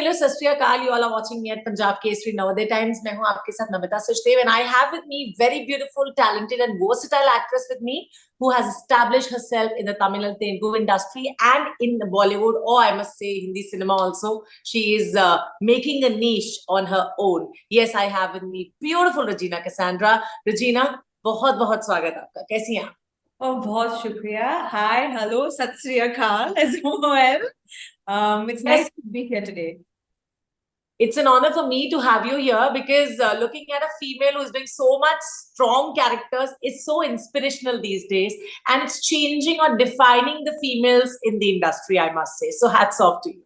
Hello सत श्री अकाल, you all are watching me at Punjab Kesari Nowadays Times. मैं हूँ आपके साथ Namita सुचदेव and I have with me very beautiful, talented and versatile actress with me who has established herself in the Tamil and Telugu industry and in the Bollywood, or I must say Hindi cinema also. She is making a niche on her own. Yes, I have with me beautiful Regina Cassandra. Regina, बहुत बहुत स्वागत आपका. कैसी हैं आप? बहुत शुक्रिया. Hi, hello, सत श्री अकाल as well. It's nice Yes, to be here today. it's an honor for me to have you here because looking at a female who's doing so much strong characters is so inspirational these days, and it's changing or defining the females in the industry, I must say. So hats off to you.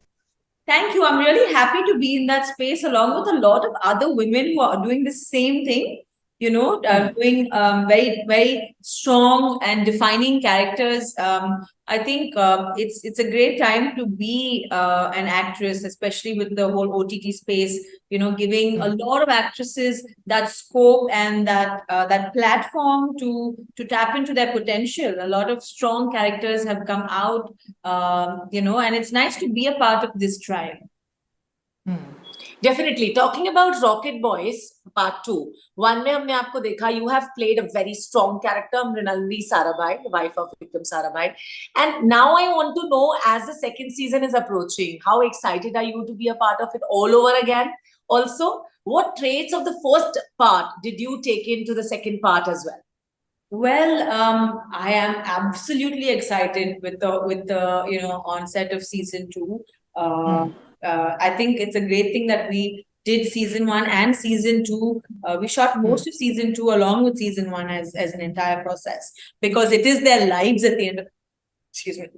Thank you. I'm really happy to be in that space along with a lot of other women who are doing the same thing, doing very, very strong and defining characters. I think it's a great time to be an actress, especially with the whole OTT space, giving a lot of actresses that scope and that platform to tap into their potential. A lot of strong characters have come out, and it's nice to be a part of this tribe. Definitely. Talking about Rocket Boys Part 2, one में हमने आपको देखा, you have played a very strong character, Mrinalini Sarabhai, the wife of Vikram Sarabhai. And now I want to know, as the second season is approaching, how excited are you to be a part of it all over again? Also, what traits of the first part did you take into the second part as well? Well, I am absolutely excited with the onset of season 2. I think it's a great thing that we did season 1 and season 2. We shot most of season 2 along with season 1 as an entire process, because it is their lives at the end of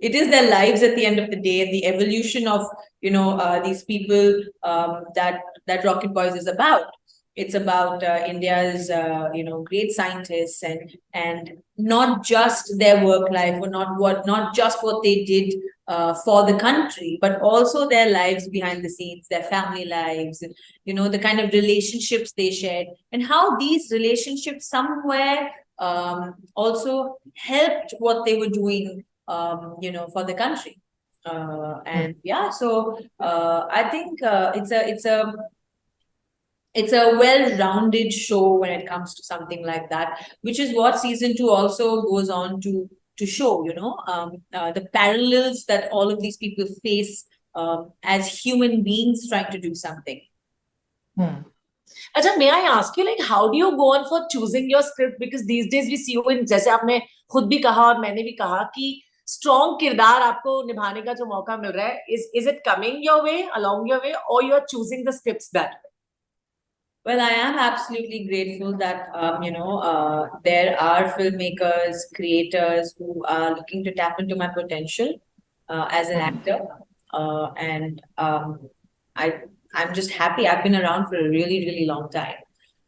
it is their lives at the end of the day, and the evolution of these people that Rocket Boys is about. It's about India's great scientists, and not just their work life, or not just what they did for the country, but also their lives behind the scenes, their family lives, the kind of relationships they shared, and how these relationships somewhere also helped what they were doing for the country. And yeah, so I think it's a well-rounded show when it comes to something like that, which is what season 2 also goes on to show, the parallels that all of these people face as human beings trying to do something. अच्छा, may I ask you, like, how do you go on for choosing your script? Because these days we see you in, जैसे आपने खुद भी कहा और मैंने भी कहा कि strong किरदार आपको निभाने का जो मौका मिल रहा है, is it coming your way, along your way, or you are choosing the scripts that way? Well, I am absolutely grateful that there are filmmakers, creators who are looking to tap into my potential as an actor, and I'm just happy. I've been around for a really, really long time.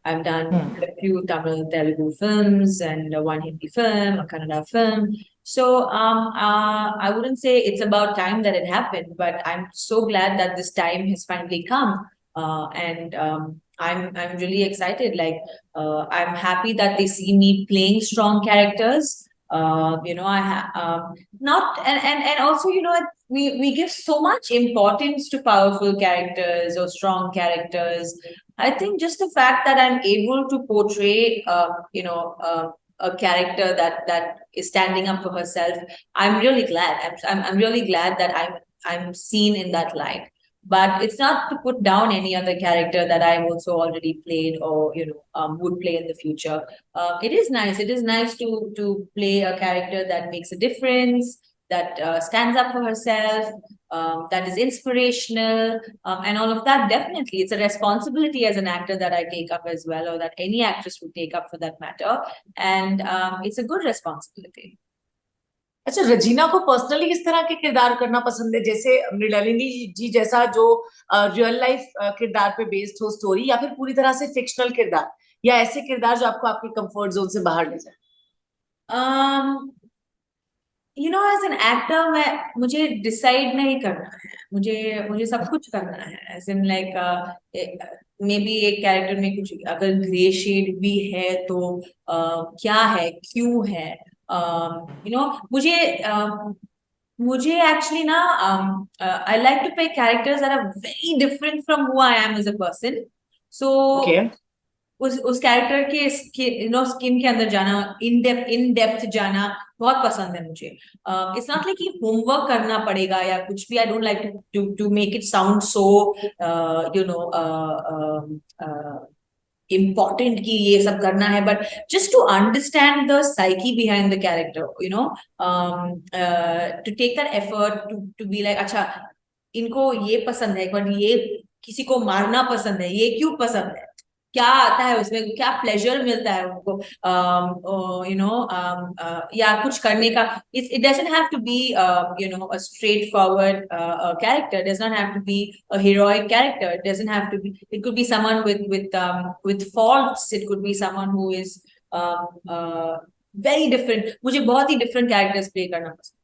I've done a few Tamil, Telugu films and one Hindi film, a Kannada film. So I wouldn't say it's about time that it happened, but I'm so glad that this time has finally come. And I'm really excited. Like I'm happy that they see me playing strong characters. Not and also we give so much importance to powerful characters or strong characters. I think just the fact that I'm able to portray a character that is standing up for herself, I'm really glad. I'm really glad that I'm seen in that light. But it's not to put down any other character that I've also already played or would play in the future. It is nice. It is nice to play a character that makes a difference, that stands up for herself, that is inspirational, and all of that. Definitely, it's a responsibility as an actor that I take up as well, or that any actress would take up for that matter. And it's a good responsibility. अच्छा, रजीना को personally किस तरह के किरदार करना पसंद है? जैसे मृणालिनी जी जैसा जो रियल लाइफ किरदार पे बेस्ड हो स्टोरी, या फिर पूरी तरह से फिक्शनल किरदार, या ऐसे किरदार जो आपको आपके कंफर्ट जोन से बाहर ले जाए? एज एन एक्टर मुझे डिसाइड नहीं करना है. मुझे सब कुछ करना है. As in like maybe एक कैरेक्टर में कुछ अगर ग्रे शेड भी है तो क्या है, क्यों है, मुझे मुझे एक्चुअली ना I like to play characters that are very different from who I am as a person. So उस कैरेक्टर के यू नो स्किन के अंदर जाना, इन डेप्थ जाना बहुत पसंद है मुझे. इट्स नॉट लाइक कि होमवर्क करना पड़ेगा या कुछ भी. I don't like to make it sound so you know important कि ये सब करना है, but just to understand the psyche behind the character, you know, to take that effort to be like, अच्छा इनको ये पसंद है, but ये किसी को मारना पसंद है, ये क्यों पसंद है, क्या आता है उसमें, क्या प्लेजर मिलता है उनको, यू नो, या कुछ करने का. It doesn't have to be you know, a straightforward character. It does not have to be a heroic character. It doesn't have to be. It could be someone with faults. It could be someone who is very different. मुझे बहुत ही different characters play करना पसंद.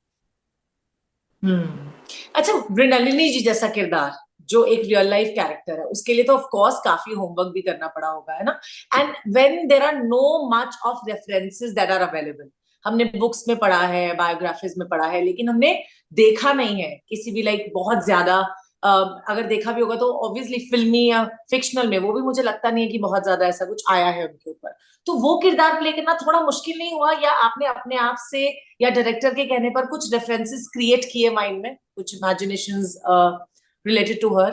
अच्छा, मृणालिनी जी जैसा किरदार जो एक real life character है, उसके लिए तो ऑफ कोर्स काफी होमवर्क भी करना पड़ा होगा, है ना. And when there are no much of references that are available, हमने बुक्स में पढ़ा है, बायोग्राफीज में पढ़ा है, लेकिन हमने देखा नहीं है किसी भी लाइक बहुत ज्यादा. अगर देखा भी होगा तो ऑब्वियसली फिल्मी या फिक्शनल में, वो भी मुझे लगता नहीं है कि बहुत ज्यादा ऐसा कुछ आया है उनके ऊपर. तो वो किरदार प्ले करना थोड़ा मुश्किल नहीं हुआ, या आपने अपने आप से या डायरेक्टर के कहने पर कुछ रेफरेंसेस क्रिएट किए माइंड में, कुछ imaginations related to her?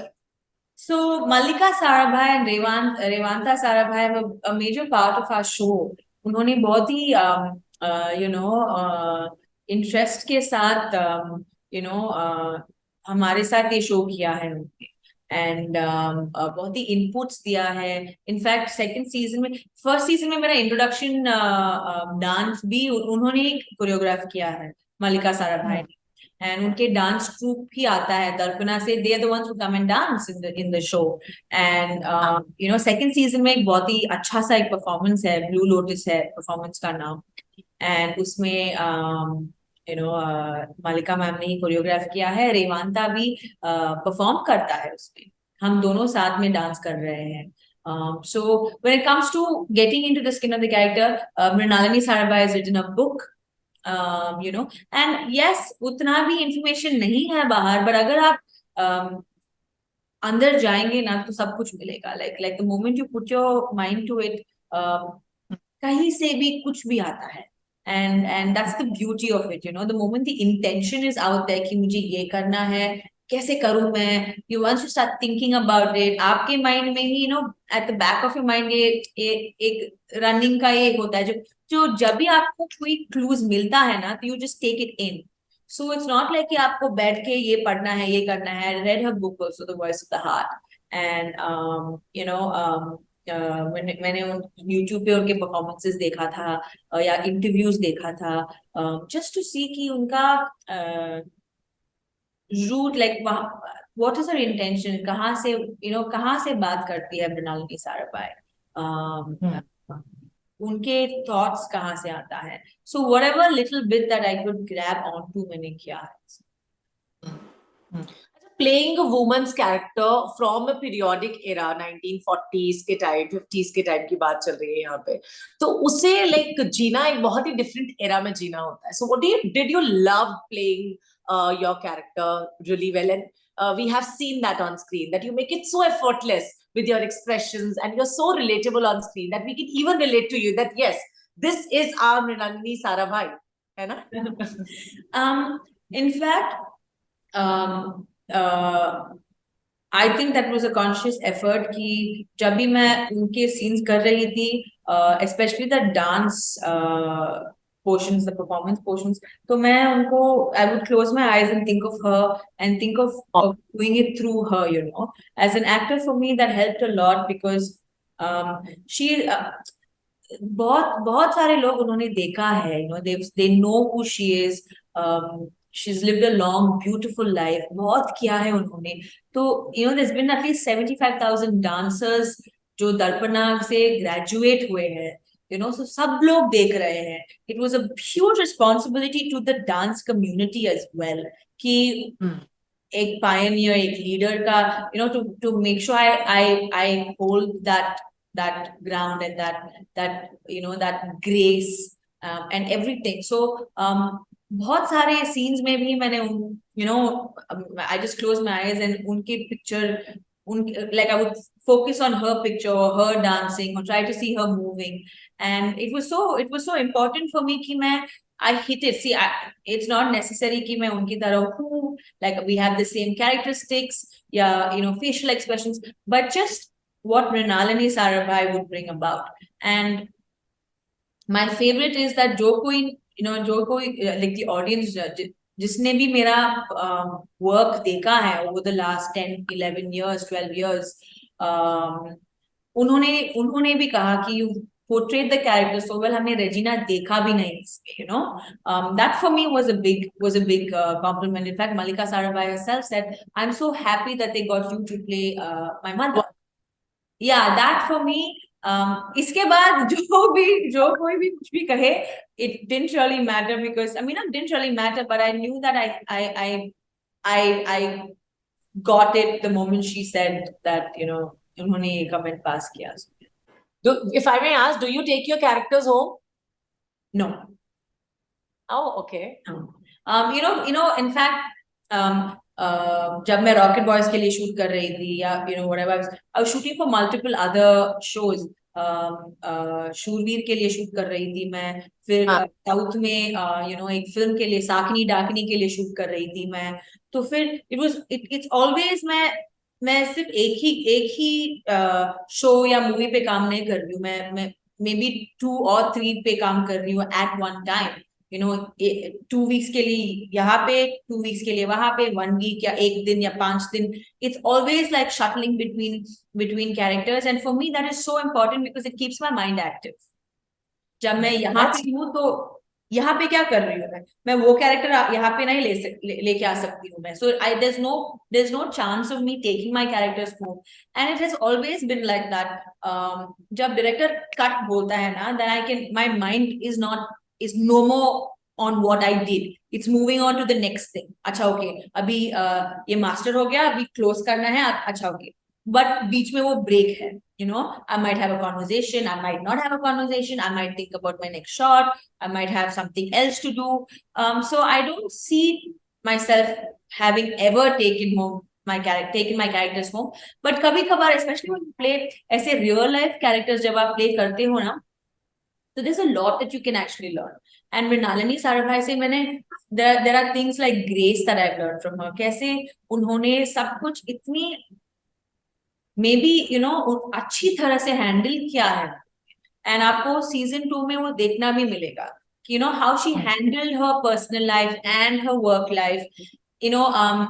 So Mallika Sarabhai and Revanta Sarabhai were a major part of our show. उन्होंने बहुत ही you know इंटरेस्ट के साथ you know हमारे साथ ये शो किया है उन्होंने. एंड बहुत ही इनपुट्स दिया है. इनफैक्ट सेकंड सीजन में, फर्स्ट सीजन में मेरा इंट्रोडक्शन डांस भी उन्होंने कोरियोग्राफ किया है, मल्लिका साराभाई ने. एंड उनके डांस ट्रूप भी आता है दर्पणा से. They are the ones who come and dance in the show. And you know second season में एक बहुत ही अच्छा सा एक परफॉर्मेंस है, ब्लू लोटस है परफॉर्मेंस का नाम. एंड उसमें यू नो मालिका मैम ने ही कोरियोग्राफ किया है. रेवांता भी परफॉर्म करता है उसमें. हम दोनों साथ में डांस कर रहे हैं. So when it comes to getting into the skin of the character, Mrinalini Sarabhai has written a book, you know, and yes, उतना भी information नहीं है बाहर, but अगर आप अंदर जाएंगे ना तो सब कुछ मिलेगा. like the moment you put your mind to it, कहीं से भी कुछ भी आता है. and that's the beauty of it, you know. The moment the intention is out there कि मुझे ये करना है, कैसे करूं मैं, you once you start thinking about it, आपके माइंड में ही, you know, at the back of your mind ये एक रनिंग का ये होता है जो जब भी आपको कोई क्लूज मिलता है ना, तो you just take it in. So it's not like कि आपको बैठ के ये पढ़ना है, ये करना है. I read her book also, The Voice of the Heart. And you know, मैंने यूट्यूब पे उनके परफॉर्मेंसेस देखा था, या इंटरव्यूज देखा था, जस्ट टू सी कि उनका root, like what is her intention, कहाँ से, यू नो, कहाँ से बात करती है मृणालिनी साराभाई, उनके थॉट्स कहाँ से आता है. So whatever little bit that I could grab on to, मैंने किया है. Playing a woman's character from a periodic era, 1940s के टाइम, 50s के टाइम की बात चल रही है यहाँ पे, तो उसे लाइक जीना एक बहुत ही डिफरेंट एरा में जीना होता है. So what did you love playing your character really well? And we have seen that on screen, that you make it so effortless with your expressions, and you're so relatable on screen that we can even relate to you, that yes, this is our Mrinalini Sarabhai, है ना? In fact, I think that was a conscious effort कि जब भी मैं उनके scenes कर रही थी, especially the dance portions, the performance portions, तो मैं उनको, I would close my eyes and think of her and think of doing it through her, you know. As an actor, for me that helped a lot because she बहुत सारे लोग उन्होंने देखा है, you know, they know who she is. She's lived a long, beautiful life. बहुत किया है उन्होंने. तो you know, there's been at least 75,000 dancers जो दर्पणा से graduate हुए हैं. You know, so सब लोग देख रहे हैं. It was a huge responsibility to the dance community as well. कि एक pioneer, एक leader का, you know, to make sure I hold that ground and that you know, that grace and everything. So बहुत सारे scenes में भी मैंने I just close my eyes and उनकी पिक्चर, उन like I would focus on her picture or her dancing or try to see her moving, and it was so important for me कि मैं I hit it. See, it's not necessary कि मैं उनकी तरह हूँ, like we have the same characteristics, yeah, facial expressions, but just what Mrinalini Sarabhai would bring about. And my favorite is that जो कोई जो कोई like the audience जिसने भी मेरा वर्क देखा है over the last 10 11 years 12 years, उन्होंने उन्होंने भी कहा कि you portrayed the character so well, हमने रेजिना देखा भी नहीं इसमें, that for me was a big compliment. In fact, Malika Sarabhai herself said, I'm so happy that they got you to play my mother. Yeah, that for me. इसके बाद जो कोई भी कुछ भी कहे, it didn't really matter, because I mean, it didn't really matter, but I knew that I got it the moment she said that उन्होंने ये comment pass किया. If I may ask, do you take your characters home? No. Oh, okay. No. In fact, जब मैं rocket boys के लिए shoot कर रही थी, या whatever, I was shooting for multiple other shows. शूरवीर के लिए शूट कर रही थी मैं, फिर साउथ में एक फिल्म के लिए, साकनी डाकनी के लिए शूट कर रही थी मैं. तो फिर इट्स ऑलवेज मैं सिर्फ एक ही शो या मूवी पे काम नहीं कर रही हूँ, मैं मे बी 2 or 3 पे काम कर रही हूँ एट वन टाइम. 2 weeks के लिए यहाँ पे, 2 weeks के लिए वहां पे, 1 week या 1 दिन या 5 दिन. It's always like shuttling between characters, and for me that is so important because it keeps my mind active. जब मैं यहाँ पे हूँ तो यहाँ पे क्या कर रही हूँ मैं वो कैरेक्टर यहाँ पे नहीं लेके आ सकती हूँ मैं. So there's no chance of me taking my characters home, and it has always been like that. जब director cut बोलता है ना, then my mind is no more on what I did. It's moving on to the next thing. अच्छा okay, अभी ये master हो गया, अभी close करना है, अच्छा okay. But बीच में वो break है. I might have a conversation, I might not have a conversation, I might think about my next shot, I might have something else to do. So I don't see myself having ever taken my characters home. But कभी कभार, especially when you play ऐसे real life characters, जब आप play करते हो ना, so there's a lot that you can actually learn. And Mrinalini Sarabhai से मैंने there are things like grace that I've learned from her. कैसे उन्होंने सब कुछ इतनी maybe अच्छी तरह से हैंडल किया है, एंड आपको सीजन 2 में वो देखना भी मिलेगा कि how she handled her personal life and her work life.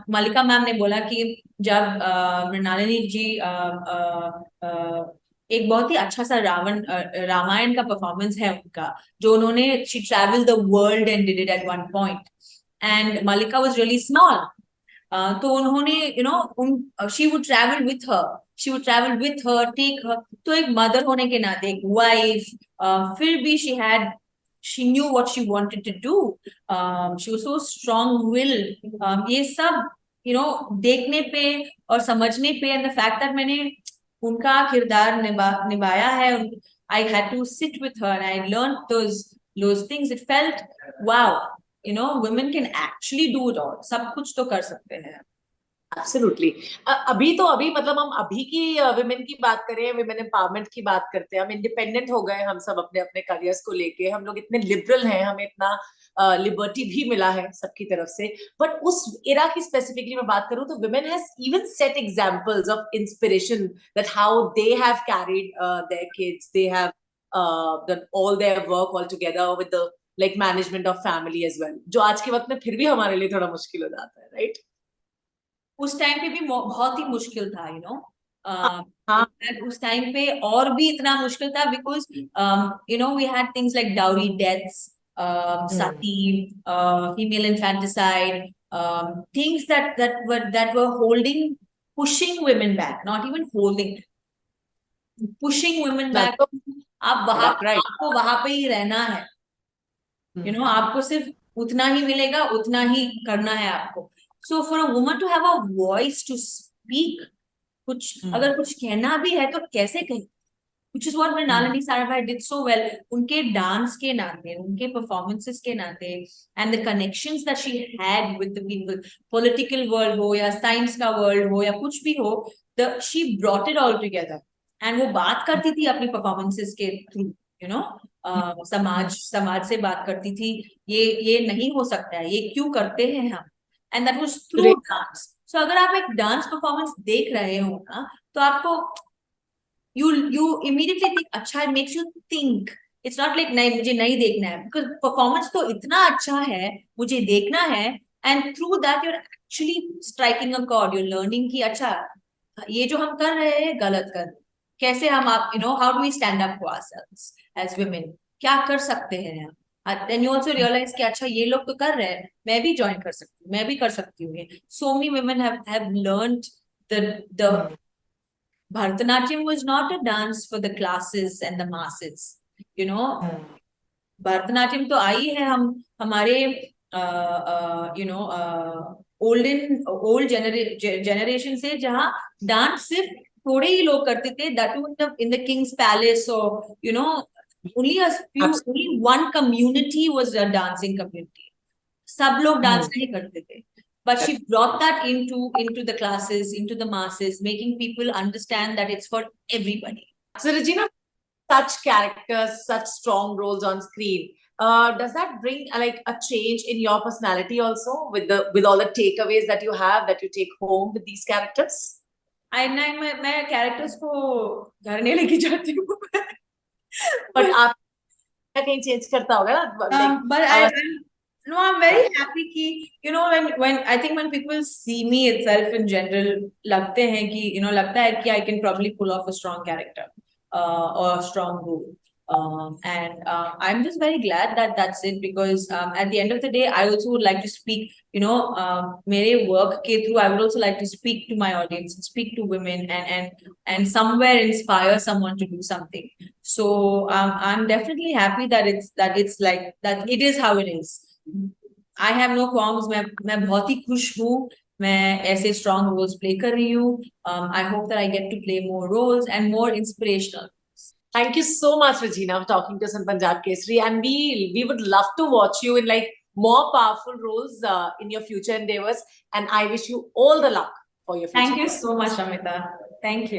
Mallika ma'am ने बोला कि जब मृणालिनी जी एक बहुत ही अच्छा सा रामायण का परफॉर्मेंस है उनका, जो उन्होंने she traveled the world and did it at one point, and Malika was really small. तो उन्होंने she would travel with her, take her. तो एक मदर होने के नाते, एक वाइफ, फिर भी she knew what she wanted to do. She was so strong willed. ये सब देखने पे और समझने पे, and the fact that मैंने उनका किरदार निभाया है, I had to sit with her and I learned those things. It felt wow. Women can actually do it all. सब कुछ तो कर सकते हैं. Absolutely. अभी मतलब हम अभी की विमेन की बात करें, विमेन एम्पावरमेंट की बात करते हैं, हम इंडिपेंडेंट हो गए, हम सब अपने अपने करियर्स को लेके, हम लोग इतने लिबरल हैं, हमें इतना लिबर्टी भी मिला है सबकी तरफ से. बट उस एरा की स्पेसिफिकली मैं बात करूं तो women has even set examples of inspiration that how they have carried their kids, they have done all their work all together with the like management of family as well, जो आज के वक्त में फिर भी हमारे लिए थोड़ा मुश्किल हो जाता है, राइट? उस टाइम पे भी बहुत ही मुश्किल था, उस टाइम पे और भी इतना मुश्किल था because we had things like dowry deaths, sati, female infanticide, things that were pushing women back, not even holding, pushing women back. आप आपको वहां पे ही रहना है, आपको सिर्फ उतना ही मिलेगा, उतना ही करना है आपको. So for a woman to have a voice to speak, अगर कुछ कहना भी है तो कैसे कहे, which is what Mrinalini Sarabhai did so well. उनके डांस के नाते, उनके performances के नाते, and the connections that she had with the people, political world हो या science का world हो या कुछ भी हो, she brought it all together. And वो बात करती थी अपनी performances के through, you know, समाज से बात करती थी, ये नहीं हो सकता है, ये क्यों करते हैं हम, and that was through dance. So अगर आप एक डांस परफॉर्मेंस देख रहे हो ना, तो आपको you immediately think, अच्छा, it makes you think. It's not like नहीं, मुझे नहीं देखना है, because performance तो इतना अच्छा है, मुझे देखना है, and through that you're actually striking a chord. You're learning कि अच्छा, ये जो हम कर रहे हैं गलत कर, कैसे हम आप, you know, how do we stand up for ourselves as women, क्या कर सकते हैं हम. Then you also realize कि अच्छा, ये लोग तो कर रहे हैं, मैं भी join कर सकती हूँ, मैं भी कर सकती हूँ. So many women have learned the Bharatanatyam was not a dance for the classes and the masses, you know. Bharatanatyam तो आई है हमारे you know old generation से, जहाँ dance सिर्फ थोड़े ही लोग करते थे, that in the king's palace, or you know, only one community was a dancing community. सब लोग dance नहीं करते थे. But she brought that into the classes, into the masses, making people understand that it's for everybody. So Regina, such characters, such strong roles on screen, does that bring like a change in your personality also, with all the takeaways that you have, that you take home with these characters? मैं characters को घर नहीं लेके जाती हूँ. But आप कहीं change करता होगा ना? But no, I'm very happy कि, you know, when I think when people see me itself in general, लगते हैं कि, you know, लगता है कि I can probably pull off a strong character or a strong role. And I'm just very glad that that's it, because at the end of the day, I also would like to speak, you know, मेरे work के through, I would also like to speak to my audience, speak to women, and somewhere inspire someone to do something. So I'm definitely happy that it's like that. It is how it is. I have no qualms. मैं बहुत ही खुश हूँ. मैं ऐसे strong roles play कर रही हूँ. I hope that I get to play more roles and more inspirational. Thank you so much, Regina, for talking to us on Punjab Kesari, and we would love to watch you in like more powerful roles in your future endeavors. And I wish you all the luck for your future. Thank you so much, Amita. Thank you.